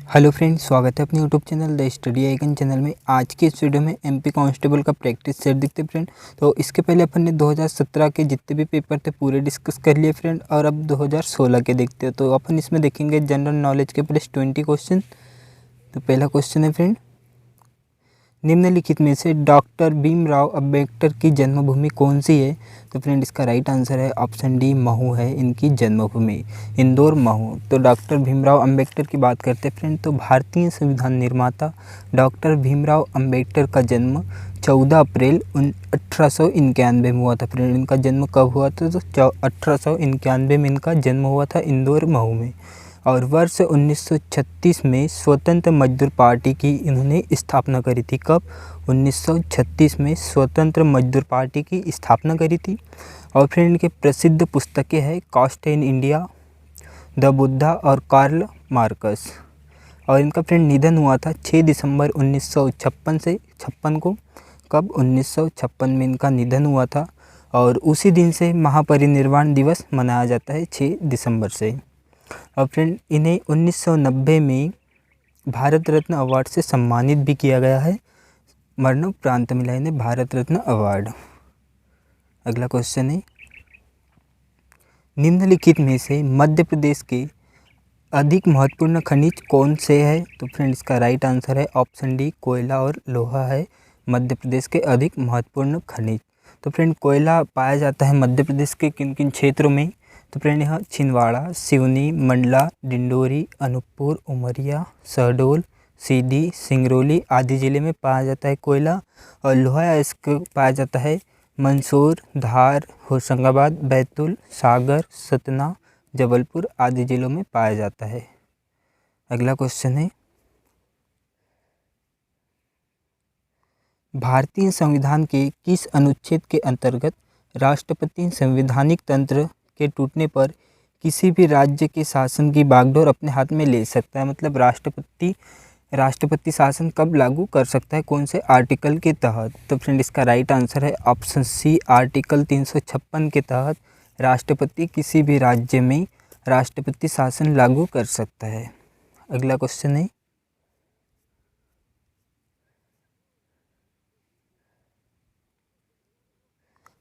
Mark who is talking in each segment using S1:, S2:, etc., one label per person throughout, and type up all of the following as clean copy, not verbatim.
S1: Hello friends, स्वागत है अपने YouTube channel the study icon channel में। आज की इस वीडियो में एमपी कांस्टेबल का प्रैक्टिस सेट देखते हैं फ्रेंड। तो इसके पहले अपन ने 2017 के जितने भी पेपर थे पूरे डिस्कस कर लिए फ्रेंड, और अब 2016 के देखते हैं। तो अपन इसमें देखेंगे जनरल नॉलेज के प्लस 20 क्वेश्चन। तो पहला क्वेश्चन है फ्रेंड, निम्नलिखित में से डॉक्टर भीमराव अंबेडकर की जन्मभूमि कौन सी है? तो फ्रेंड इसका राइट आंसर है ऑप्शन डी, महू है इनकी जन्मभूमि, इंदौर महू। तो डॉक्टर भीमराव अंबेडकर की बात करते हैं फ्रेंड, तो भारतीय संविधान निर्माता डॉक्टर भीमराव अंबेडकर का जन्म 14 अप्रैल 1891 में हुआ था। फ्रेंड इनका जन्म कब हुआ था? तो 1891 में इनका जन्म हुआ था इंदौर महू में। और वर्ष 1936 में स्वतंत्र मजदूर पार्टी की इन्होंने स्थापना करी थी। कब? 1936 में स्वतंत्र मजदूर पार्टी की स्थापना करी थी। और फिर इनके प्रसिद्ध पुस्तकें हैं caste in India, the Buddha और कार्ल मार्कस। और इनका फ्रेंड निधन हुआ था 6 दिसंबर 1956 को। कब? 1956 में इनका निधन हुआ था। और उसी दिन से महापरिनिर्वाण दिवस मनाया जाता है 6 दिसंबर से। और फ्रेंड इन्हें 1990 में भारत रत्न अवार्ड से सम्मानित भी किया गया है। मरणोपरांत मिला इन्हें भारत रत्न अवार्ड। अगला क्वेश्चन है, निम्नलिखित में से मध्य प्रदेश के अधिक महत्वपूर्ण खनिज कौन से है? तो फ्रेंड इसका राइट आंसर है ऑप्शन डी, कोयला और लोहा है मध्य प्रदेश के अधिक महत्वपूर्ण खनिज। तो फ्रेंड कोयला पाया जाता है मध्य प्रदेश के किन किन क्षेत्रों में? तो फ्रेंड यहाँ छिंदवाड़ा, सिवनी, मंडला, डिंडोरी, अनूपपुर, उमरिया, शहडोल, सीधी, सिंगरौली आदि जिले में पाया जाता है कोयला। और लोहा इसको पाया जाता है मंदसौर, धार, होशंगाबाद, बैतूल, सागर, सतना, जबलपुर आदि जिलों में पाया जाता है। अगला क्वेश्चन है, भारतीय संविधान के किस अनुच्छेद के अंतर्गत राष्ट्रपति संवैधानिक तंत्र के टूटने पर किसी भी राज्य के शासन की बागडोर अपने हाथ में ले सकता है? मतलब राष्ट्रपति शासन कब लागू कर सकता है, कौन से आर्टिकल के तहत? तो फ्रेंड इसका राइट आंसर है ऑप्शन सी, आर्टिकल 356 के तहत राष्ट्रपति किसी भी राज्य में राष्ट्रपति शासन लागू कर सकता है। अगला क्वेश्चन है,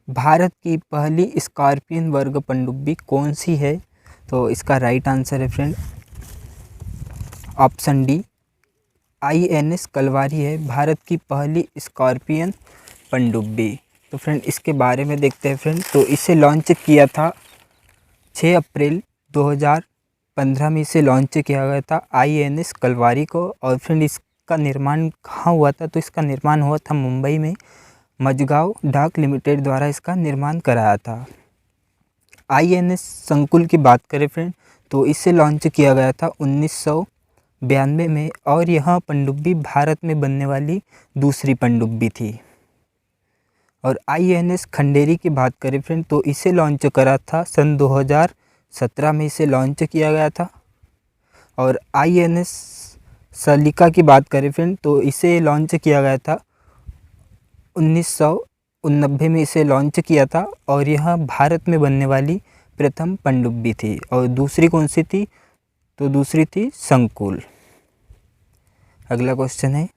S1: भारत की पहली स्कॉर्पियन वर्ग पनडुब्बी कौन सी है? तो इसका राइट आंसर है friend option D, INS Kalwari है भारत की पहली स्कॉर्पियन पनडुब्बी। तो फ्रेंड इसके बारे में देखते हैं फ्रेंड। तो इसे लॉन्च किया था 6 अप्रैल 2015 में, इसे लॉन्च किया गया था INS कलवारी को। और फ्रेंड इसका निर्माण कहाँ हुआ था? तो इसका निर्माण हुआ था मुंबई में, मझगांव डाक लिमिटेड द्वारा इसका निर्माण कराया था। INS संकुल की बात करें फ्रेंड, तो इसे लॉन्च किया गया था 1992 में। और यह पनडुब्बी भारत में बनने वाली दूसरी पनडुब्बी थी। और INS खंडेरी की बात करें फ्रेंड, तो इसे लॉन्च करा था सन 2017 में, इसे लॉन्च किया गया था। और INS सलिका की बात करें फ्रेंड, तो इसे लॉन्च किया गया था 1989 में, इसे लॉन्च किया था। और यह भारत में बनने वाली प्रथम पनडुब्बी थी। और दूसरी कौन सी थी? तो दूसरी थी संकुल। अगला क्वेश्चन है,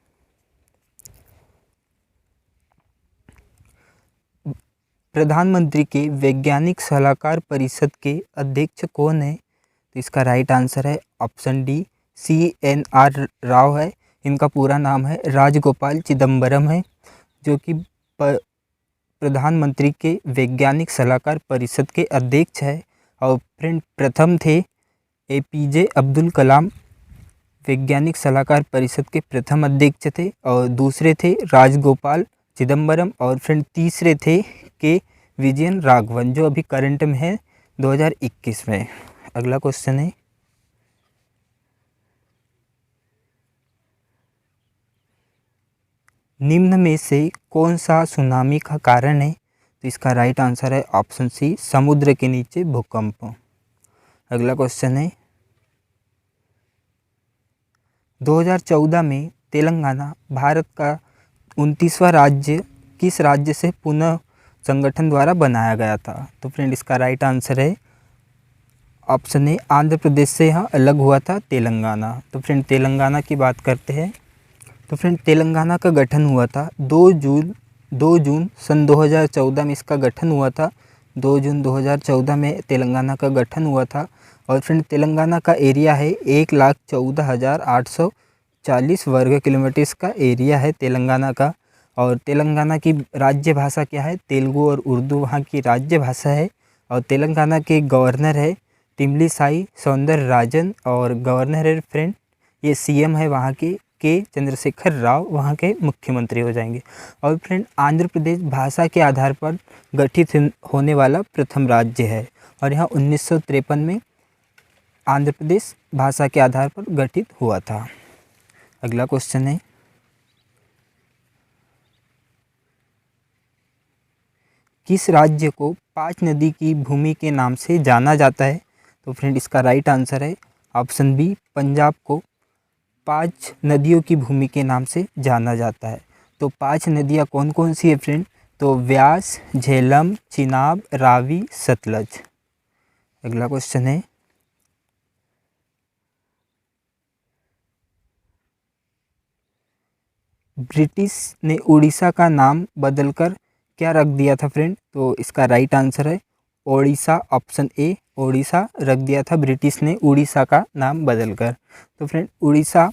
S1: प्रधानमंत्री के वैज्ञानिक सलाहकार परिषद के अध्यक्ष कौन है? तो इसका राइट आंसर है ऑप्शन डी, CNR राव है। इनका पूरा नाम है राजगोपाल चिदम्बरम है, जो कि प्रधानमंत्री के वैज्ञानिक सलाहकार परिषद के अध्यक्ष है। और फ्रेंड प्रथम थे APJ अब्दुल कलाम, वैज्ञानिक सलाहकार परिषद के प्रथम अध्यक्ष थे। और दूसरे थे राजगोपाल चिदम्बरम। और फ्रेंड तीसरे थे के विजयन राघवन, जो अभी करंट में है 2021 में। अगला क्वेश्चन है, निम्न में से कौन सा सुनामी का कारण है? तो इसका राइट आंसर है ऑप्शन सी, समुद्र के नीचे भूकंप। अगला क्वेश्चन है, 2014 में तेलंगाना भारत का 29वां राज्य किस राज्य से पुनः संगठन द्वारा बनाया गया था? तो फ्रेंड इसका राइट आंसर है ऑप्शन ए आंध्र प्रदेश से यहाँ अलग हुआ था तेलंगाना। तो फ्रेंड तेलंगाना की बात करते हैं। तो फ्रेंड तेलंगाना का गठन हुआ था 2 जून सन 2014 में इसका गठन हुआ था। 2 जून 2014 में तेलंगाना का गठन हुआ था। और फ्रेंड तेलंगाना का एरिया है 1,14,840 वर्ग किलोमीटर इसका एरिया है तेलंगाना का। और तेलंगाना की राज्य भाषा क्या है? तेलुगु और उर्दू वहाँ की राज्य भाषा है। और तेलंगाना के गवर्नर है तमिलिसाई सौंदरराजन। और गवर्नर है फ्रेंड ये सीएम है वहाँ के चंद्रशेखर राव वहाँ के मुख्यमंत्री हो जाएंगे। और फ्रेंड आंध्र प्रदेश भाषा के आधार पर गठित होने वाला प्रथम राज्य है। और यहाँ 1953 में आंध्र प्रदेश भाषा के आधार पर गठित हुआ था। अगला क्वेश्चन है, किस राज्य को पाँच नदी की भूमि के नाम से जाना जाता है? तो फ्रेंड इसका राइट आंसर है ऑप्शन बी, पंजाब को 5 नदियों की भूमि के नाम से जाना जाता है। तो 5 नदियाँ कौन कौन सी है फ्रेंड? तो व्यास, झेलम, चिनाब, रावी, सतलज। अगला क्वेश्चन है, ब्रिटिश ने उड़ीसा का नाम बदलकर क्या रख दिया था फ्रेंड? तो इसका राइट आंसर है ओडिशा। ऑप्शन ए ओडिशा रख दिया था ब्रिटिश ने उड़ीसा का नाम बदलकर। तो फ्रेंड उड़ीसा,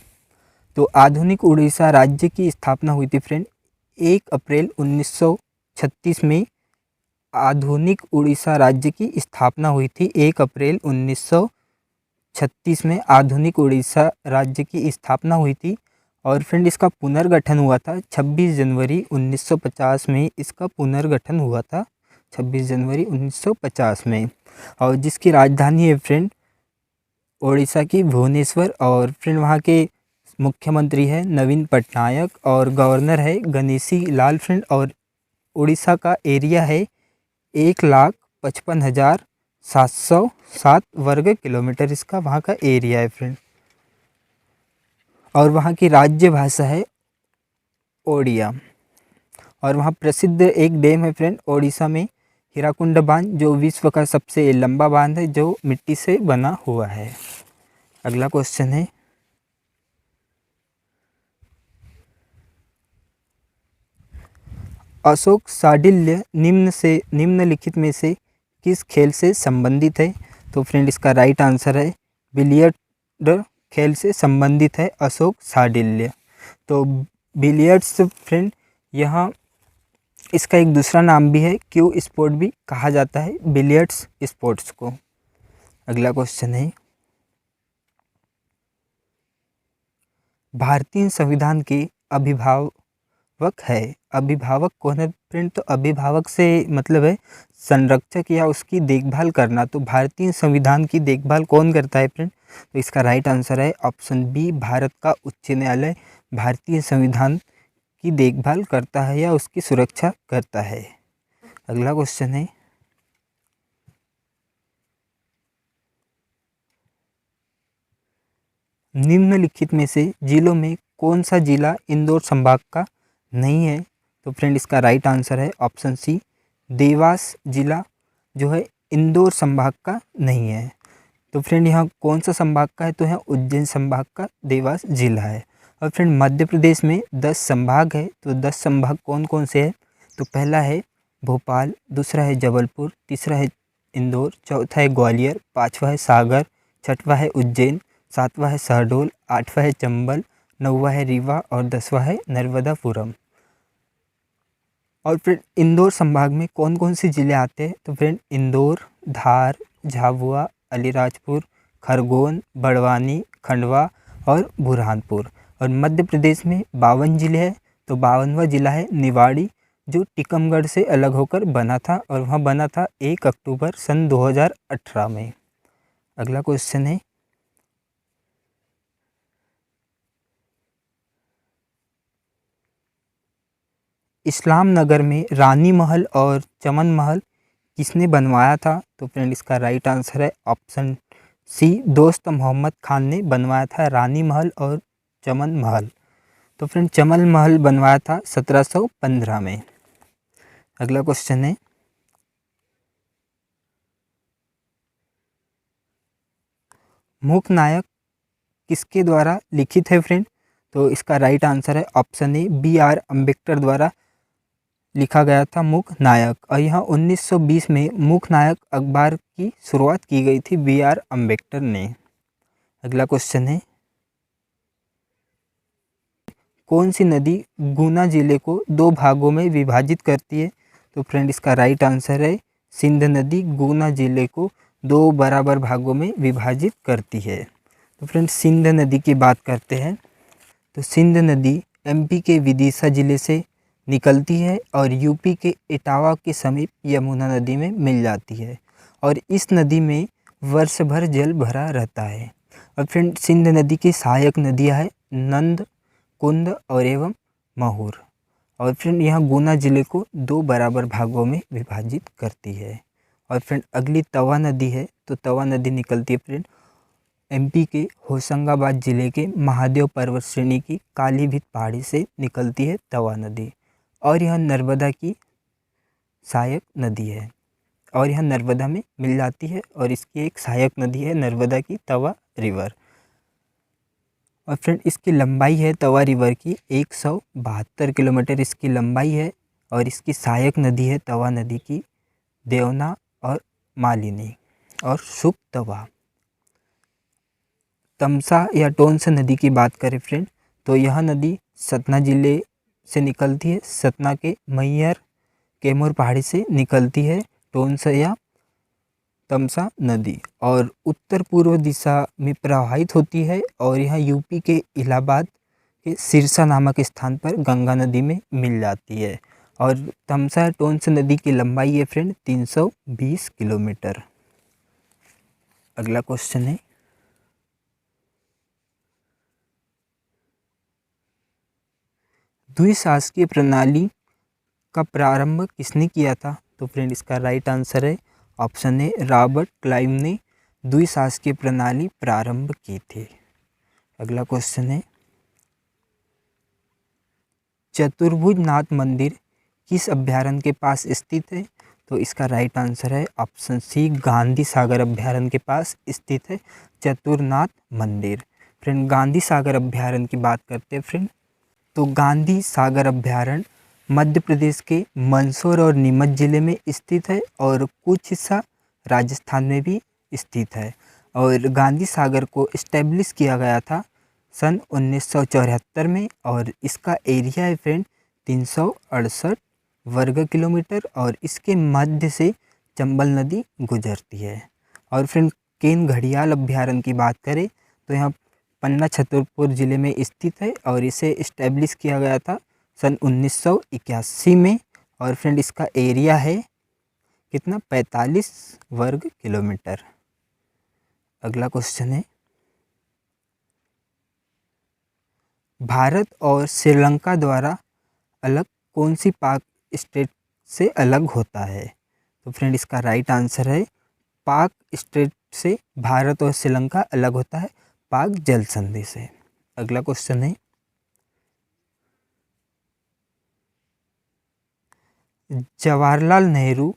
S1: तो आधुनिक उड़ीसा राज्य की स्थापना हुई थी फ्रेंड 1 अप्रैल 1936 में। आधुनिक उड़ीसा राज्य की स्थापना हुई थी 1 अप्रैल 1936 में आधुनिक उड़ीसा राज्य की स्थापना हुई थी। और फ्रेंड इसका पुनर्गठन हुआ था 26 जनवरी 1950 में। इसका पुनर्गठन हुआ था 26 जनवरी 1950 में। और जिसकी राजधानी है फ्रेंड ओडिशा की भुवनेश्वर। और फ्रेंड वहाँ के मुख्यमंत्री है नवीन पटनायक और गवर्नर है गणेशी लाल फ्रेंड। और उड़ीसा का एरिया है 1,55,707 वर्ग किलोमीटर इसका वहाँ का एरिया है फ्रेंड। और वहाँ की राज्य भाषा है ओडिया। और वहाँ प्रसिद्ध एक डैम है फ्रेंड ओडिशा में, हीराकुंड बांध, जो विश्व का सबसे लंबा बांध है जो मिट्टी से बना हुआ है। अगला क्वेश्चन है, अशोक साडिल्य निम्नलिखित में से किस खेल से संबंधित है? तो फ्रेंड इसका राइट आंसर है बिलियर्ड खेल से संबंधित है अशोक साडिल्य। तो बिलियर्ड्स फ्रेंड यहाँ इसका एक दूसरा नाम भी है, क्यू स्पोर्ट भी कहा जाता है बिलियर्ड्स स्पोर्ट्स को। अगला क्वेश्चन है, भारतीय संविधान के अभिभावक है। अभिभावक कौन है फ्रेंड? तो अभिभावक से मतलब है संरक्षक या उसकी देखभाल करना। तो भारतीय संविधान की देखभाल कौन करता है फ्रेंड? तो इसका राइट आंसर है ऑप्शन बी, भारत का उच्च न्यायालय भारतीय संविधान की देखभाल करता है या उसकी सुरक्षा करता है। अगला क्वेश्चन है, निम्नलिखित में से जिलों में कौन सा जिला इंदौर संभाग का नहीं है? तो फ्रेंड इसका राइट आंसर है ऑप्शन सी, देवास जिला जो है इंदौर संभाग का नहीं है। तो फ्रेंड यहाँ कौन सा संभाग का है? तो यहाँ उज्जैन संभाग का देवास जिला है। और फ्रेंड मध्य प्रदेश में 10 संभाग है। तो 10 संभाग कौन कौन से हैं? तो पहला है भोपाल, दूसरा है जबलपुर, तीसरा है इंदौर, चौथा है ग्वालियर, पाँचवा है सागर, छठवा है उज्जैन, सातवां है शहडोल, आठवां है चंबल, नौवां है रीवा और 10वां है नर्मदापुरम। और फ्रेंड इंदौर संभाग में कौन कौन से ज़िले आते हैं? तो फ्रेंड इंदौर, धार, झाबुआ, अलीराजपुर, खरगोन, बड़वानी, खंडवा और बुरहानपुर। और मध्य प्रदेश में 52 ज़िले हैं। तो 52वां ज़िला है निवाड़ी, जो टीकमगढ़ से अलग होकर बना था और वहाँ बना था 1 अक्टूबर सन 2018 में। अगला क्वेश्चन है, इस्लाम नगर में रानी महल और चमन महल किसने बनवाया था? तो फ्रेंड इसका राइट आंसर है ऑप्शन सी, दोस्त मोहम्मद खान ने बनवाया था रानी महल और चमन महल। तो फ्रेंड चमन महल बनवाया था 1715 में। अगला क्वेश्चन है, मूक नायक किसके द्वारा लिखित है फ्रेंड? तो इसका राइट आंसर है ऑप्शन ए B.R. अम्बेडकर द्वारा लिखा गया था मूक नायक। और यहाँ 1920 में मूक नायक अखबार की शुरुआत की गई थी B.R. अम्बेडकर ने। अगला क्वेश्चन है, कौन सी नदी गुना जिले को 2 भागों में विभाजित करती है? तो फ्रेंड इसका राइट आंसर है सिंध नदी गुना जिले को 2 बराबर भागों में विभाजित करती है। तो फ्रेंड सिंध नदी की बात करते हैं। तो सिंध नदी MP के विदिशा जिले से निकलती है और UP के इटावा के समीप यमुना नदी में मिल जाती है और इस नदी में वर्ष भर जल भरा रहता है। और फ्रेंड सिंध नदी की सहायक नदियाँ हैं नंद, कुंद और एवं महूर। और फ्रेंड यहाँ गुना जिले को 2 बराबर भागों में विभाजित करती है। और फ्रेंड अगली तवा नदी है। तो तवा नदी निकलती है फ्रेंड MP के होशंगाबाद जिले के महादेव पर्वत श्रेणी की कालीभीत पहाड़ी से निकलती है तवा नदी और यह नर्मदा की सहायक नदी है और यह नर्मदा में मिल जाती है और इसकी एक सहायक नदी है नर्मदा की तवा रिवर। और फ्रेंड इसकी लंबाई है तवा रिवर की 172 किलोमीटर इसकी लंबाई है और इसकी सहायक नदी है तवा नदी की देवना और मालिनी और शुभ तवा। तमसा या टोंस नदी की बात करें फ्रेंड तो यह नदी सतना जिले से निकलती है। सतना के मैयर कैमूर पहाड़ी से निकलती है टोंस या तमसा नदी और उत्तर पूर्व दिशा में प्रवाहित होती है और यह UP के इलाहाबाद के सिरसा नामक स्थान पर गंगा नदी में मिल जाती है। और तमसा टोंस नदी की लंबाई है फ्रेंड 320 किलोमीटर। अगला क्वेश्चन है, द्विशासकीय प्रणाली का प्रारंभ किसने किया था? तो फ्रेंड इसका राइट आंसर है ऑप्शन ए रॉबर्ट क्लाइव ने द्विशासकीय प्रणाली प्रारंभ की थी। अगला क्वेश्चन है, चतुर्भुज नाथ मंदिर किस अभयारण्य के पास स्थित है? तो इसका राइट आंसर है ऑप्शन सी गांधी सागर अभयारण्य के पास स्थित है चतुर्नाथ मंदिर। फ्रेंड गांधी सागर अभयारण्य की बात करते हैं फ्रेंड तो गांधी सागर अभयारण्य मध्य प्रदेश के मंदसौर और नीमच जिले में स्थित है और कुछ हिस्सा राजस्थान में भी स्थित है। और गांधी सागर को इस्टेब्लिश किया गया था सन 1974 में और इसका एरिया है फ्रेंड 368 वर्ग किलोमीटर और इसके मध्य से चंबल नदी गुजरती है। और फ्रेंड केन घड़ियाल अभयारण्य की बात करें तो यहाँ पन्ना छतरपुर जिले में स्थित है और इसे इस्टेब्लिश किया गया था सन 1981 में और फ्रेंड इसका एरिया है कितना 45 वर्ग किलोमीटर। अगला क्वेश्चन है, भारत और श्रीलंका द्वारा अलग कौन सी पाक स्टेट से अलग होता है? तो फ्रेंड इसका राइट आंसर है पाक स्टेट से भारत और श्रीलंका अलग होता है पाक जल संधि से। अगला क्वेश्चन है, जवाहरलाल नेहरू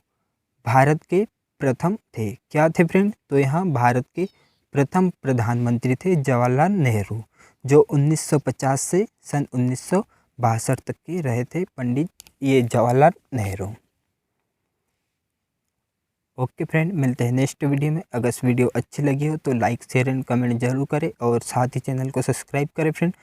S1: भारत के प्रथम थे, क्या थे फ्रेंड? तो यहाँ भारत के प्रथम प्रधानमंत्री थे जवाहरलाल नेहरू जो 1950 से सन 1962 तक के रहे थे पंडित ये जवाहरलाल नेहरू। ओके फ्रेंड, मिलते हैं नेक्स्ट वीडियो में। अगर वीडियो अच्छी लगी हो तो लाइक शेयर एंड कमेंट जरूर करें और साथ ही चैनल को सब्सक्राइब करें फ्रेंड।